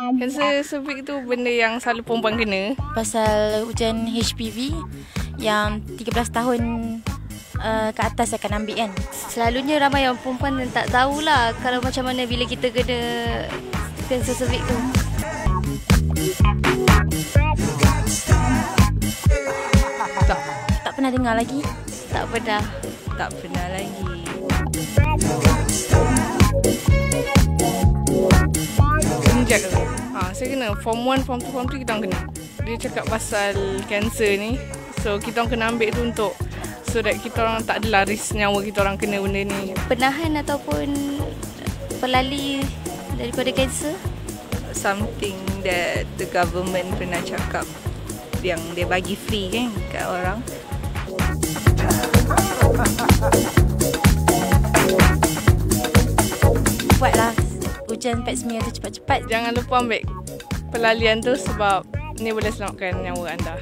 Kanser cervix tu benda yang selalu perempuan kena. Pasal ujian HPV yang 13 tahun ke atas akan ambil kan. Selalunya ramai yang perempuan tak tahulah kalau macam mana bila kita kena kanser cervix tu. Tak pernah dengar lagi. Tak pernah. Tak pernah lagi. Injek tu. Saya kena form 1, form 2, form 3 kita orang kena. Dia cakap pasal kanser ni. So kita orang kena ambil tu untuk so that kita orang tak adalah risk nyawa kita orang kena benda ni. Penahan ataupun pelali daripada kanser? Something that the government pernah cakap yang dia bagi free kan kat orang. Buatlah ujian pap smear tu cepat-cepat. Jangan lupa ambil pelalian tu sebab ni boleh selamatkan nyawa anda.